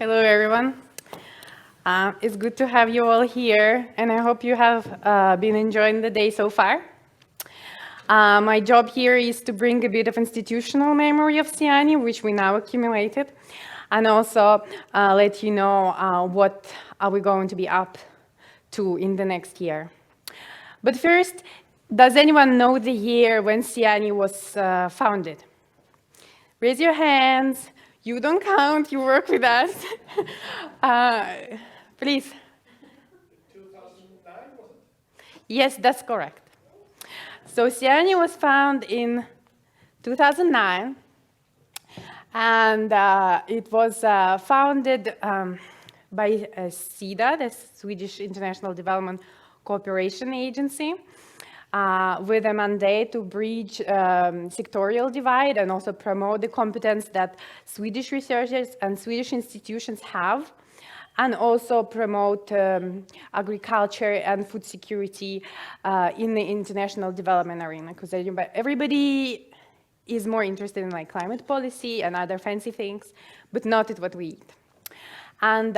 Hello, everyone. It's good to have you all here, and I hope you have been enjoying the day so far. My job here is to bring a bit of institutional memory of SIANI, which we now accumulated, and also let you know what are we going to be up to in the next year. But first, does anyone know the year when SIANI was founded? Raise your hands. You don't count, you work with us. Please. 2009, was it? Yes, that's correct. So SIANI was founded in 2009, and it was founded by SIDA, the Swedish International Development Cooperation Agency, with a mandate to bridge sectorial divide and also promote the competence that Swedish researchers and Swedish institutions have, and also promote agriculture and food security in the international development arena, because everybody is more interested in like climate policy and other fancy things, but not in what we eat. And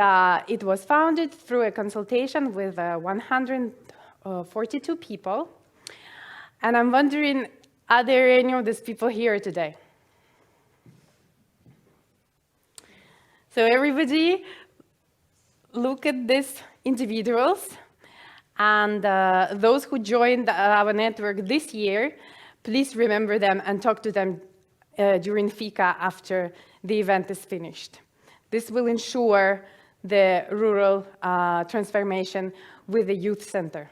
it was founded through a consultation with 142 people. And I'm wondering, are there any of these people here today? So everybody, look at these individuals, and those who joined our network this year, please remember them and talk to them during FICA after the event is finished. This will ensure the rural transformation with the youth center.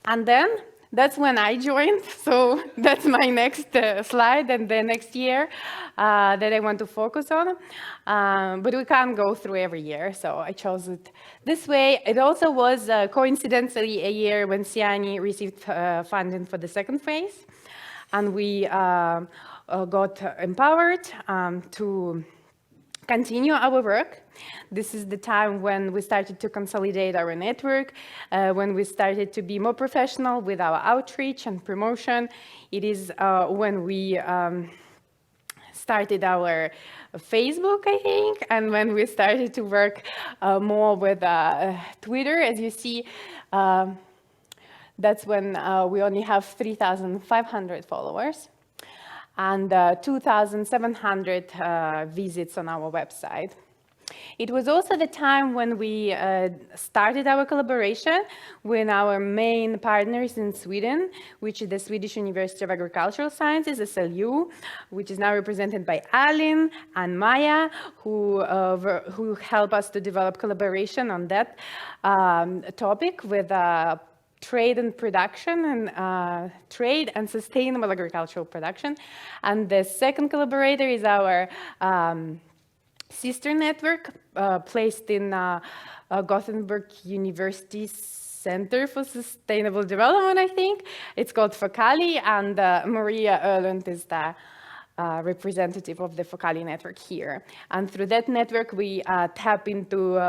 And then that's when I joined, so that's my next slide and the next year that I want to focus on. But we can't go through every year, so I chose it this way. It also was coincidentally a year when SIANI received funding for the second phase, and we got empowered to continue our work. This is the time when we started to consolidate our network, when we started to be more professional with our outreach and promotion. It is when we started our Facebook, I think, and when we started to work more with Twitter. As you see, that's when we only have 3,500 followers and 2,700 visits on our website. It was also the time when we started our collaboration with our main partners in Sweden, which is the Swedish University of Agricultural Sciences, SLU, which is now represented by Alin and Maya, who help us to develop collaboration on that topic with trade and production and trade and sustainable agricultural production. And the second collaborator is our sister network placed in Gothenburg University Center for Sustainable Development, I think. It's called Focali, and Maria Öhlund is the representative of the Focali network here. And through that network, we tap into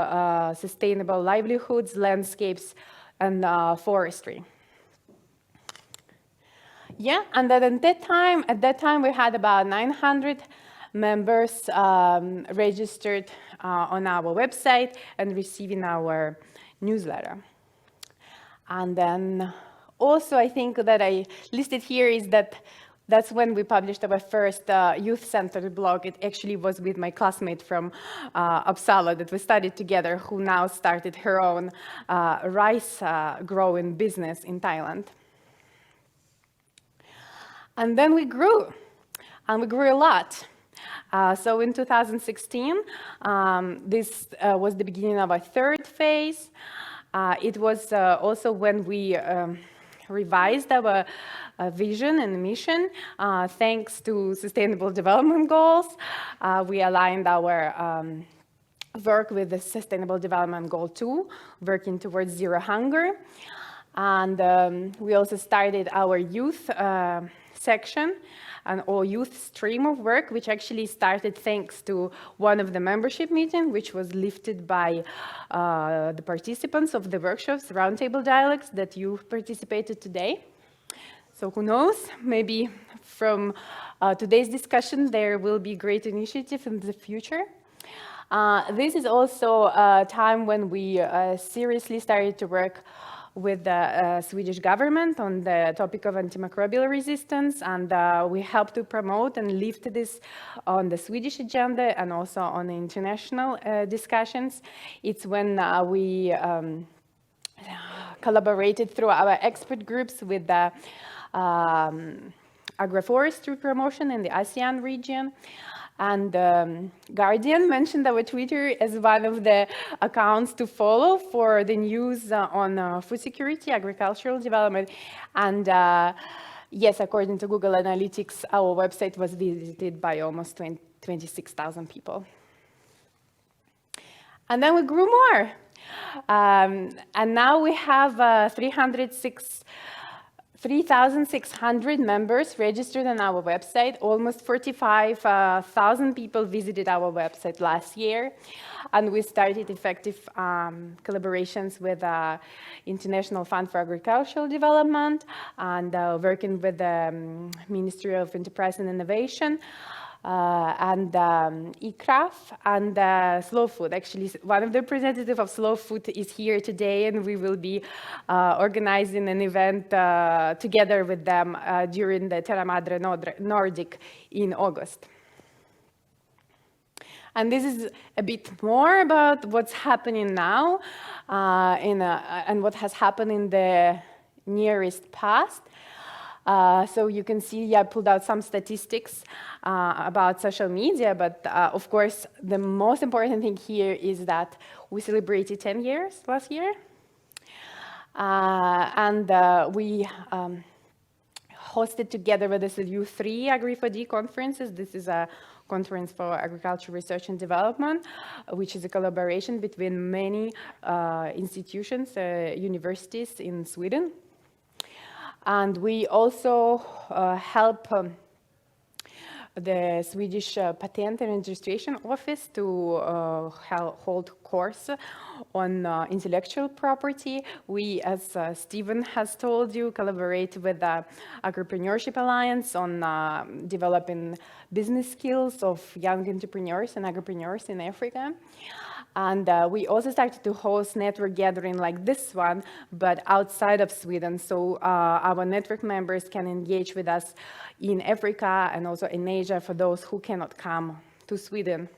sustainable livelihoods, landscapes, and forestry. Yeah, and then at that time we had about 900 members registered on our website and receiving our newsletter. And then also I think that I listed here is that's when we published our first youth-centered blog. It actually was with my classmate from Uppsala that we studied together, who now started her own rice growing business in Thailand. And then we grew, and we grew a lot. So in 2016, this was the beginning of our third phase. It was also when we revised our vision and mission. Thanks to Sustainable Development Goals, we aligned our work with the Sustainable Development Goal 2, working towards zero hunger. And we also started our youth section and all youth stream of work, which actually started thanks to one of the membership meetings, which was lifted by the participants of the workshops, roundtable dialogues that you participated today. So who knows, maybe from today's discussion there will be great initiative in the future. This is also a time when we seriously started to work with the Swedish government on the topic of antimicrobial resistance, and we help to promote and lift this on the Swedish agenda and also on the international discussions. It's when we collaborated through our expert groups with the agroforestry promotion in the ASEAN region. And Guardian mentioned our Twitter as one of the accounts to follow for the news on food security, agricultural development. And yes, according to Google Analytics, our website was visited by almost 26,000 people. And then we grew more. And now we have 3,600 members registered on our website. Almost 45,000 people visited our website last year. And we started effective collaborations with International Fund for Agricultural Development and working with the Ministry of Enterprise and Innovation. And ICRAF and Slow Food. Actually, one of the representatives of Slow Food is here today, and we will be organizing an event together with them during the Terra Madre Nordic in August. And this is a bit more about what's happening now and what has happened in the nearest past. So you can see, I pulled out some statistics about social media, but of course, the most important thing here is that we celebrated 10 years last year. And we hosted together with the SLU 3 Agri4D conferences. This is a conference for agriculture research and development, which is a collaboration between many institutions, universities in Sweden. And we also help the Swedish Patent and Registration Office to hold course on intellectual property. We, as Stephen has told you, collaborate with the Agripreneurship Alliance on developing business skills of young entrepreneurs and agripreneurs in Africa. And we also started to host network gathering like this one, but outside of Sweden. So our network members can engage with us in Africa and also in Asia for those who cannot come to Sweden.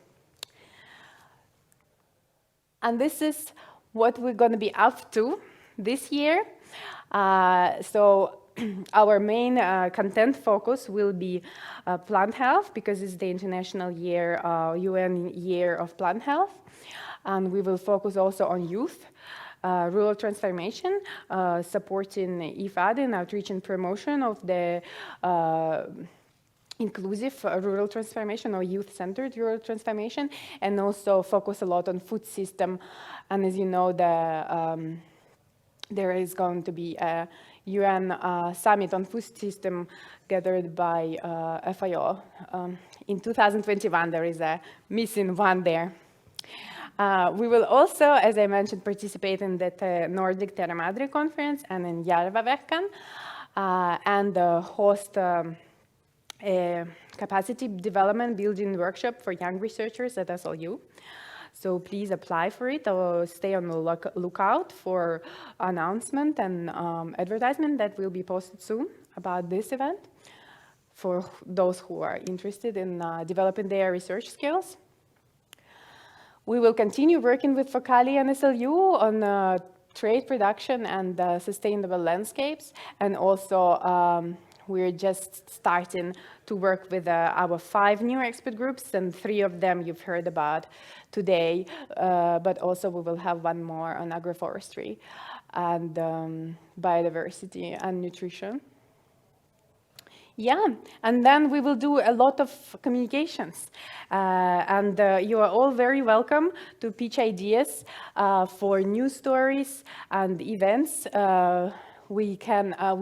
And this is what we're going to be up to this year. So our main content focus will be plant health, because it's the International Year, UN Year of Plant Health. And we will focus also on youth, rural transformation, supporting IFAD and outreach and promotion of the inclusive rural transformation or youth-centered rural transformation, and also focus a lot on food system. And as you know, there is going to be a UN summit on food system gathered by FAO. In 2021, there is a missing one there. We will also, as I mentioned, participate in the Nordic Terra Madre conference and in Järvaveckan, and host a capacity development building workshop for young researchers at SLU. So please apply for it or stay on the lookout for announcement and advertisement that will be posted soon about this event for those who are interested in developing their research skills. We will continue working with Focali and SLU on trade production and sustainable landscapes, and also we're just starting to work with our 5 new expert groups, and 3 of them you've heard about today, but also we will have 1 more on agroforestry and biodiversity and nutrition. Yeah, and then we will do a lot of communications. And you are all very welcome to pitch ideas for news stories and events. we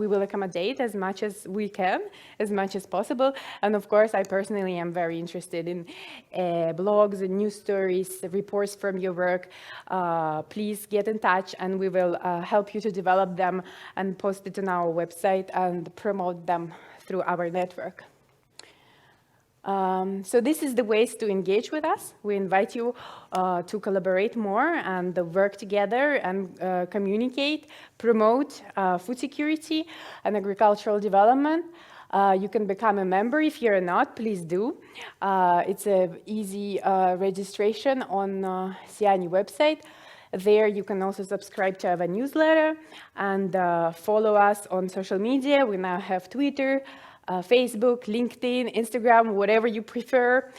will accommodate as much as we can, as much as possible. And of course, I personally am very interested in blogs and news stories, reports from your work. Please get in touch and we will help you to develop them and post it on our website and promote them through our network. So this is the ways to engage with us. We invite you to collaborate more and work together and communicate, promote food security and agricultural development. You can become a member. If you're not, please do. It's an easy registration on SIANI website. There you can also subscribe to our newsletter and follow us on social media. We now have Twitter, Facebook, LinkedIn, Instagram, whatever you prefer.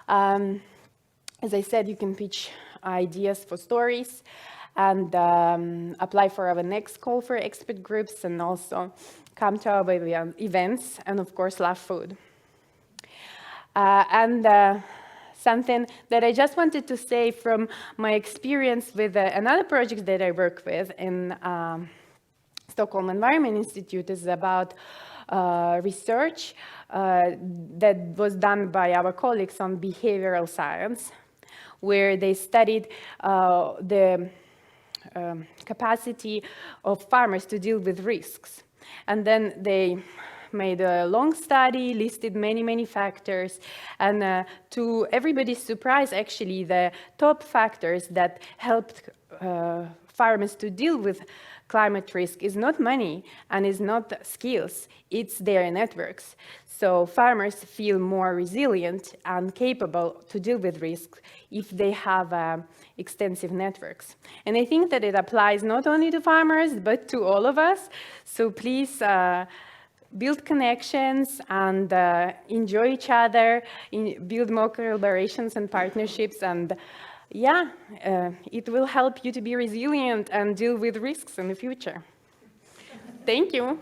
As I said, you can pitch ideas for stories and apply for our next call for expert groups and also come to our events and of course love food. Something that I just wanted to say from my experience with another project that I work with in Stockholm Environment Institute is about research that was done by our colleagues on behavioral science, where they studied the capacity of farmers to deal with risks. And then they made a long study, listed many factors, and to everybody's surprise, actually, the top factors that helped farmers to deal with climate risk is not money and is not skills, it's their networks. So farmers feel more resilient and capable to deal with risks if they have extensive networks. And I think that it applies not only to farmers, but to all of us. So please build connections and enjoy each other, build more collaborations and partnerships, and yeah, it will help you to be resilient and deal with risks in the future. Thank you.